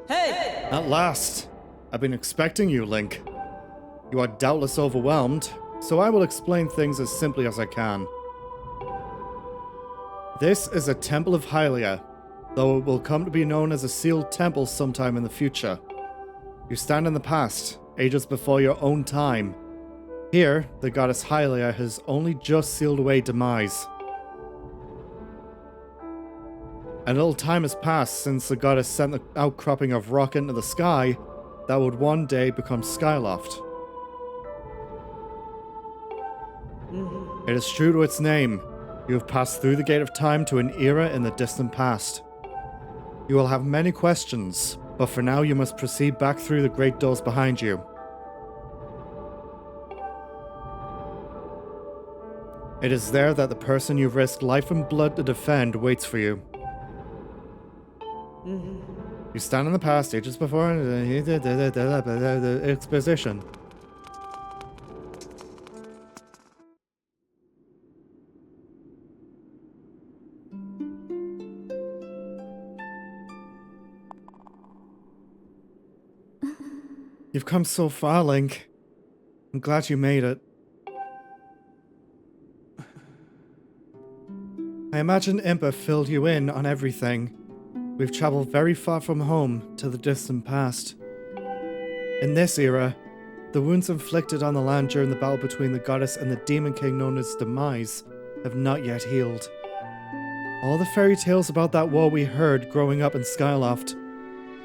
Hey! At last! I've been expecting you, Link. You are doubtless overwhelmed, so I will explain things as simply as I can. This is a Temple of Hylia, though it will come to be known as a sealed temple sometime in the future. You stand in the past, ages before your own time. Here, the goddess Hylia has only just sealed away demise. A little time has passed since the goddess sent the outcropping of rock into the sky that would one day become Skyloft. It is true to its name. You have passed through the gate of time to an era in the distant past. You will have many questions, but for now you must proceed back through the great doors behind you. It is there that the person you've risked life and blood to defend waits for you. You stand in the past, ages before the exposition. You've come so far, Link. I'm glad you made it. I imagine Impa filled you in on everything. We've traveled very far from home to the distant past. In this era, the wounds inflicted on the land during the battle between the goddess and the demon king known as Demise have not yet healed. All the fairy tales about that war we heard growing up in Skyloft,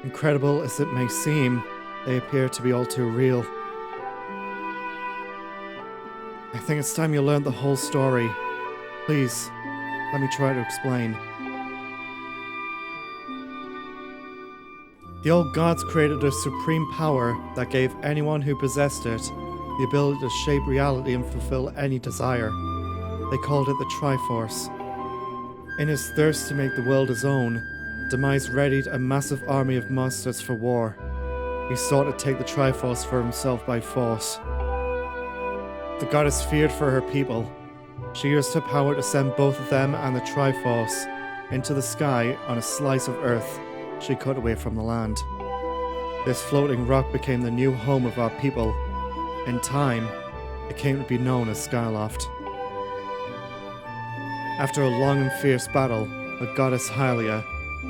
incredible as it may seem, they appear to be all too real. I think it's time you learned the whole story. Please, let me try to explain. The old gods created a supreme power that gave anyone who possessed it the ability to shape reality and fulfill any desire. They called it the Triforce. In his thirst to make the world his own, Demise readied a massive army of monsters for war. He sought to take the Triforce for himself by force. The goddess feared for her people. She used her power to send both of them and the Triforce into the sky on a slice of earth she cut away from the land. This floating rock became the new home of our people. In time, it came to be known as Skyloft. After a long and fierce battle, the goddess Hylia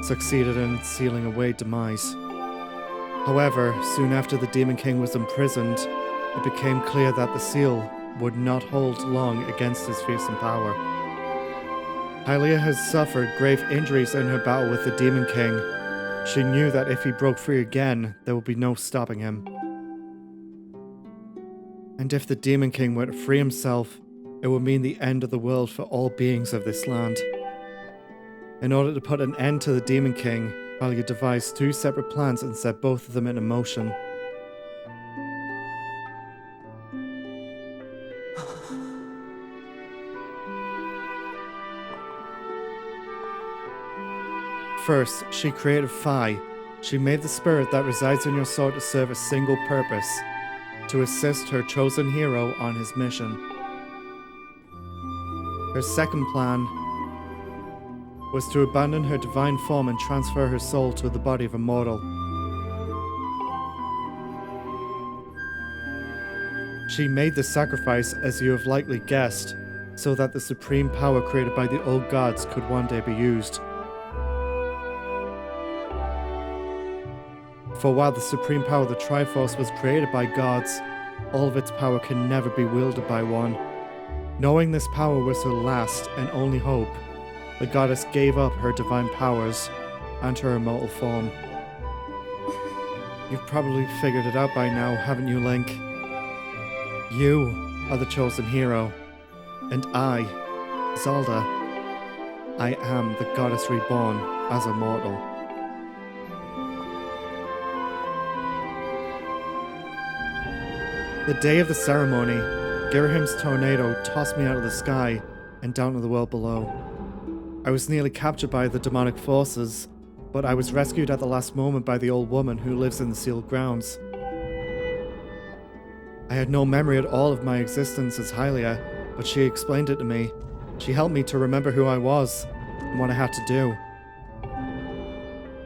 succeeded in sealing away Demise. However, soon after the Demon King was imprisoned, it became clear that the seal would not hold long against his fearsome power. Hylia has suffered grave injuries in her battle with the Demon King. She knew that if he broke free again, there would be no stopping him. And if the Demon King were to free himself, it would mean the end of the world for all beings of this land. In order to put an end to the Demon King, Hylia devised two separate plans and set both of them into motion. First, she created Phi. She made the spirit that resides in your sword to serve a single purpose: to assist her chosen hero on his mission. Her second plan was to abandon her divine form and transfer her soul to the body of a mortal. She made the sacrifice, as you have likely guessed, so that the supreme power created by the old gods could one day be used. For while the supreme power of the Triforce was created by gods, all of its power can never be wielded by one. Knowing this power was her last and only hope, the goddess gave up her divine powers and her immortal form. You've probably figured it out by now, haven't you, Link? You are the chosen hero, and I, Zelda, I am the goddess reborn as a mortal. The day of the ceremony, Girahim's tornado tossed me out of the sky and down to the world below. I was nearly captured by the demonic forces, but I was rescued at the last moment by the old woman who lives in the sealed grounds. I had no memory at all of my existence as Hylia, but she explained it to me. She helped me to remember who I was and what I had to do.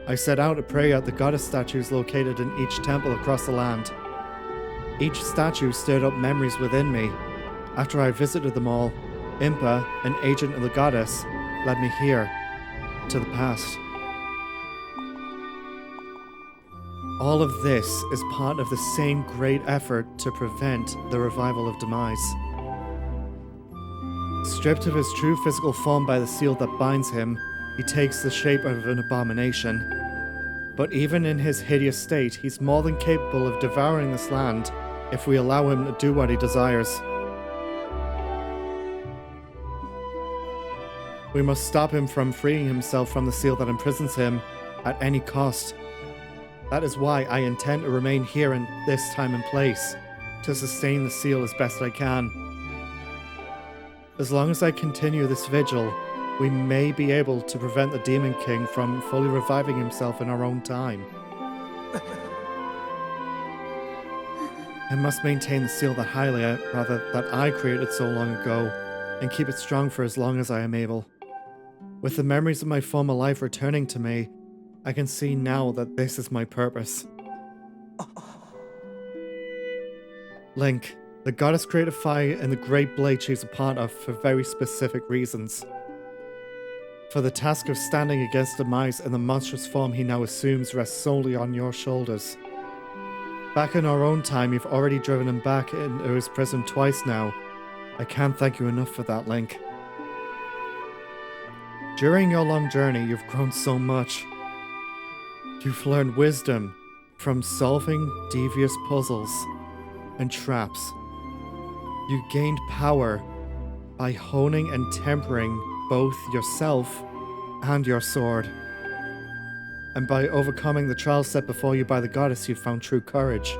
I set out to pray at the goddess statues located in each temple across the land. Each statue stirred up memories within me. After I visited them all, Impa, an agent of the goddess, led me here, to the past. All of this is part of the same great effort to prevent the revival of demise. Stripped of his true physical form by the seal that binds him, he takes the shape of an abomination. But even in his hideous state, he's more than capable of devouring this land if we allow him to do what he desires. We must stop him from freeing himself from the seal that imprisons him at any cost. That is why I intend to remain here in this time and place, to sustain the seal as best I can. As long as I continue this vigil, we may be able to prevent the Demon King from fully reviving himself in our own time. I must maintain the seal that that I created so long ago, and keep it strong for as long as I am able. With the memories of my former life returning to me, I can see now that this is my purpose. Link, the goddess created fire and the great blade she's a part of for very specific reasons. For the task of standing against demise in the monstrous form he now assumes rests solely on your shoulders. Back in our own time, you've already driven him back into his prison twice now. I can't thank you enough for that, Link. During your long journey, you've grown so much. You've learned wisdom from solving devious puzzles and traps. You gained power by honing and tempering both yourself and your sword. And by overcoming the trials set before you by the goddess, you found true courage.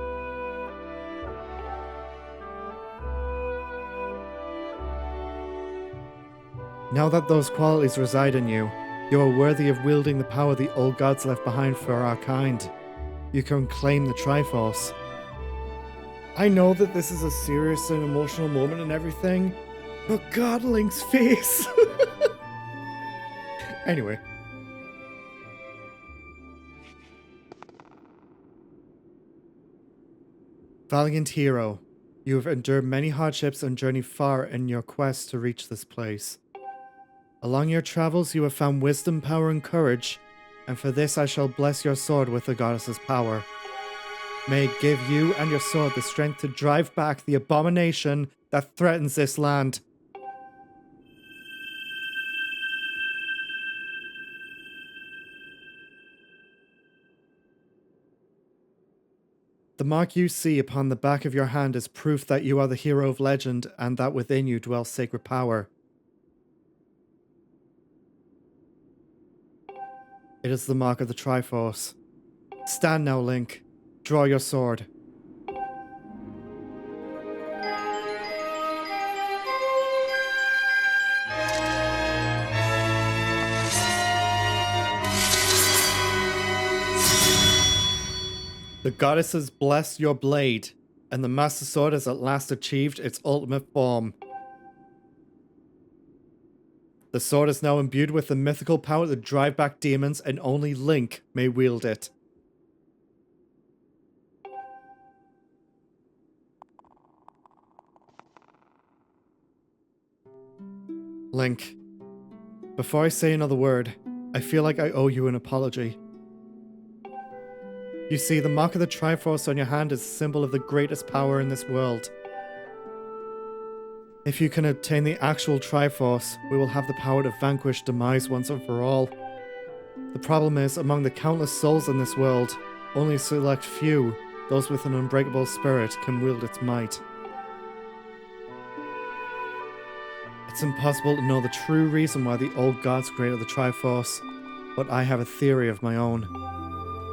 Now that those qualities reside in you, you are worthy of wielding the power the old gods left behind for our kind. You can claim the Triforce. I know that this is a serious and emotional moment and everything, but God, Link's face! Anyway. Valiant hero, you have endured many hardships and journeyed far in your quest to reach this place. Along your travels you have found wisdom, power, and courage, and for this I shall bless your sword with the goddess's power. May it give you and your sword the strength to drive back the abomination that threatens this land. The mark you see upon the back of your hand is proof that you are the hero of legend and that within you dwells sacred power. It is the mark of the Triforce. Stand now, Link. Draw your sword. The goddess has blessed your blade, and the Master Sword has at last achieved its ultimate form. The sword is now imbued with the mythical power to drive back demons, and only Link may wield it. Link, before I say another word, I feel like I owe you an apology. You see, the mark of the Triforce on your hand is a symbol of the greatest power in this world. If you can obtain the actual Triforce, we will have the power to vanquish demise once and for all. The problem is, among the countless souls in this world, only a select few, those with an unbreakable spirit, can wield its might. It's impossible to know the true reason why the old gods created the Triforce, but I have a theory of my own.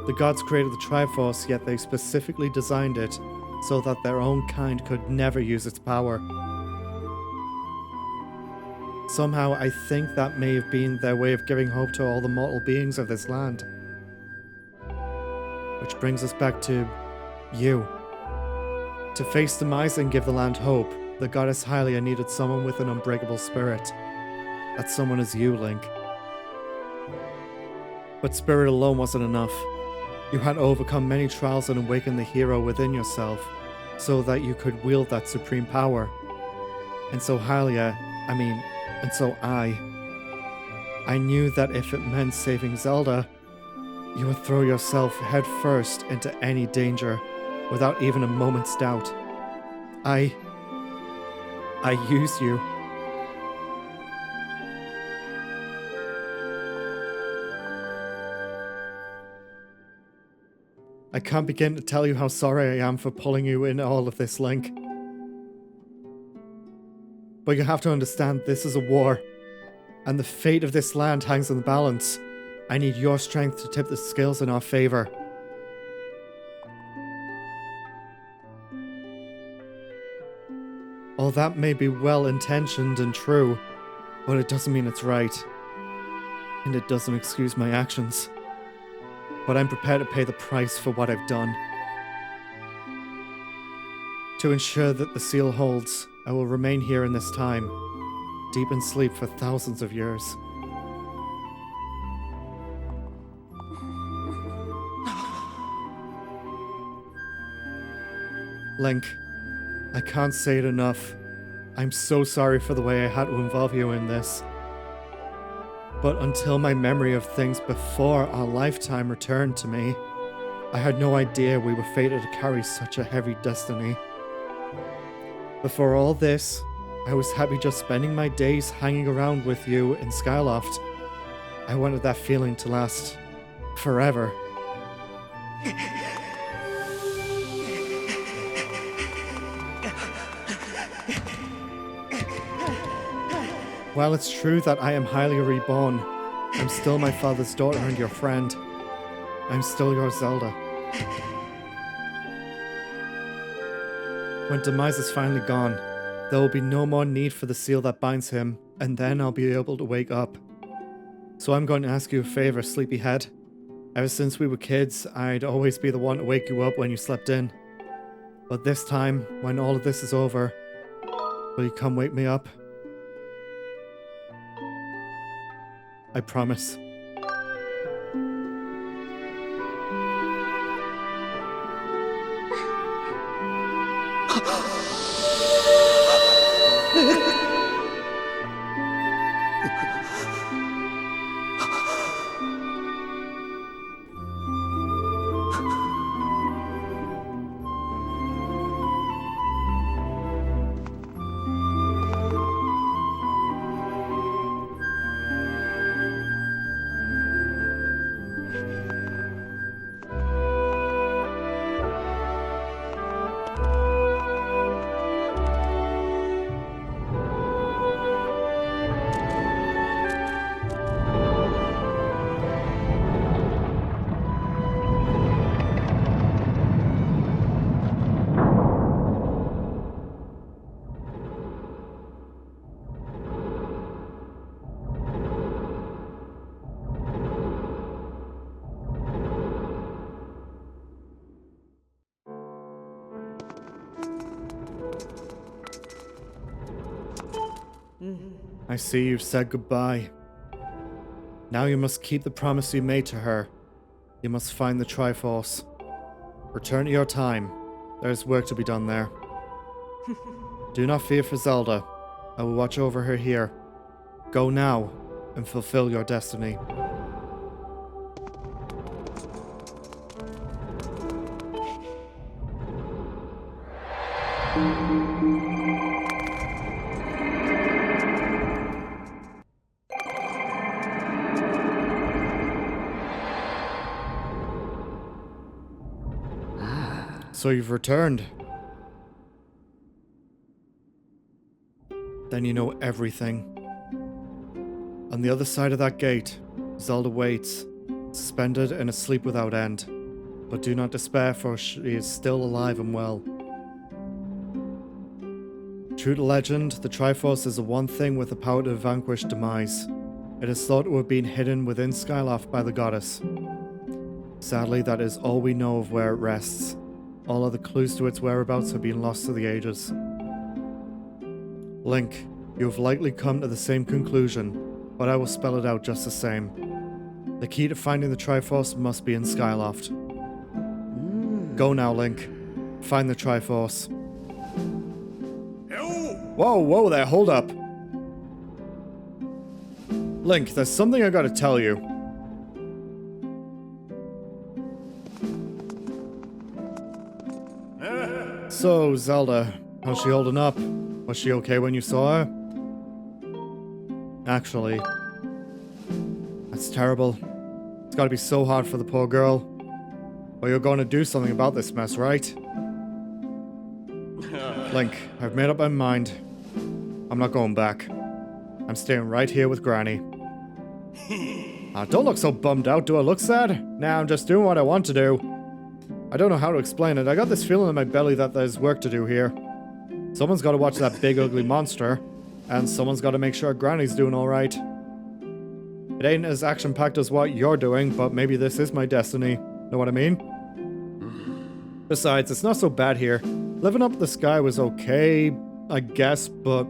The gods created the Triforce, yet they specifically designed it so that their own kind could never use its power. Somehow, I think that may have been their way of giving hope to all the mortal beings of this land. Which brings us back to you. To face demise and give the land hope, the goddess Hylia needed someone with an unbreakable spirit. That someone is you, Link. But spirit alone wasn't enough. You had to overcome many trials and awaken the hero within yourself, so that you could wield that supreme power. And so Hylia, and so I knew that if it meant saving Zelda, you would throw yourself head first into any danger, without even a moment's doubt. I used you. I can't begin to tell you how sorry I am for pulling you in all of this, Link. But you have to understand, this is a war, and the fate of this land hangs in the balance. I need your strength to tip the scales in our favor. All that may be well-intentioned and true, but it doesn't mean it's right. And it doesn't excuse my actions. But I'm prepared to pay the price for what I've done. To ensure that the seal holds, I will remain here in this time, deep in sleep for thousands of years. Link, I can't say it enough. I'm so sorry for the way I had to involve you in this. But until my memory of things before our lifetime returned to me, I had no idea we were fated to carry such a heavy destiny. Before all this, I was happy just spending my days hanging around with you in Skyloft. I wanted that feeling to last forever. While it's true that I am Hylia reborn, I'm still my father's daughter and your friend. I'm still your Zelda. When Demise is finally gone, there will be no more need for the seal that binds him, and then I'll be able to wake up. So I'm going to ask you a favor, sleepyhead. Ever since we were kids, I'd always be the one to wake you up when you slept in. But this time, when all of this is over, will you come wake me up? I promise. I see you've said goodbye. Now you must keep the promise you made to her. You must find the Triforce. Return to your time. There is work to be done there. Do not fear for Zelda. I will watch over her here. Go now and fulfill your destiny. So you've returned. Then you know everything. On the other side of that gate, Zelda waits, suspended in a sleep without end. But do not despair, for she is still alive and well. True to legend, the Triforce is the one thing with the power to vanquish Demise. It is thought to have been hidden within Skyloft by the goddess. Sadly, that is all we know of where it rests. All other clues to its whereabouts have been lost to the ages. Link, you have likely come to the same conclusion, but I will spell it out just the same. The The key to finding the Triforce must be in Skyloft. Go now, Link. Find the Triforce. Whoa, whoa there, hold up. Link, there's something I gotta tell you. So, Zelda, how's she holding up? Was she okay when you saw her? Actually, that's terrible. It's gotta be so hard for the poor girl. Well, you're going to do something about this mess, right? Link, I've made up my mind. I'm not going back. I'm staying right here with Granny. Don't look so bummed out. Do I look sad? Nah, I'm just doing what I want to do. I don't know how to explain it. I got this feeling in my belly that there's work to do here. Someone's got to watch that big ugly monster, and someone's got to make sure Granny's doing alright. It ain't as action-packed as what you're doing, but maybe this is my destiny. Know what I mean? Besides, it's not so bad here. Living up the sky was okay, I guess, but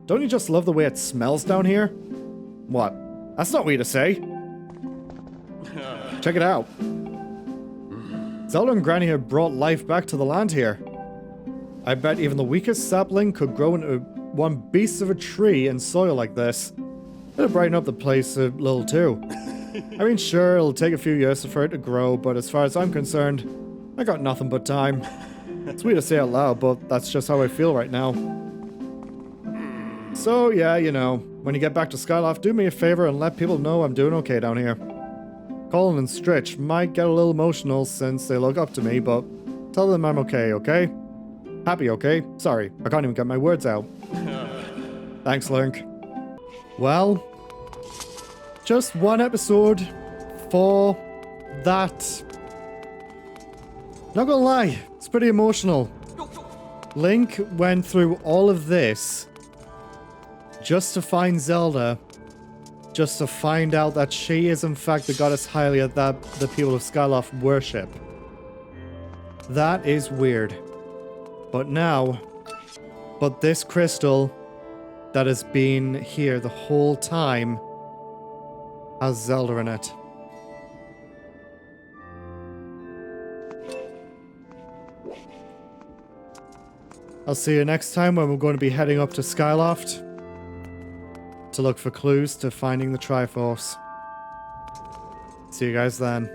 don't you just love the way it smells down here? What? That's not weird to say. Check it out. Zelda and Granny have brought life back to the land here. I bet even the weakest sapling could grow into one beast of a tree in soil like this. It'll brighten up the place a little too. I mean, sure, it'll take a few years for it to grow, but as far as I'm concerned, I got nothing but time. It's weird to say out loud, but that's just how I feel right now. So, yeah, you know, when you get back to Skyloft, do me a favor and let people know I'm doing okay down here. Colin and Stritch might get a little emotional since they look up to me, but tell them I'm okay, okay? Happy, okay? Sorry, I can't even get my words out. Thanks, Link. Well, just one episode for that. Not gonna lie, it's pretty emotional. Link went through all of this just to find Zelda, just to find out that she is in fact the goddess Hylia that the people of Skyloft worship. That is weird. But this crystal that has been here the whole time has Zelda in it. I'll see you next time when we're going to be heading up to Skyloft to look for clues to finding the Triforce. See you guys then.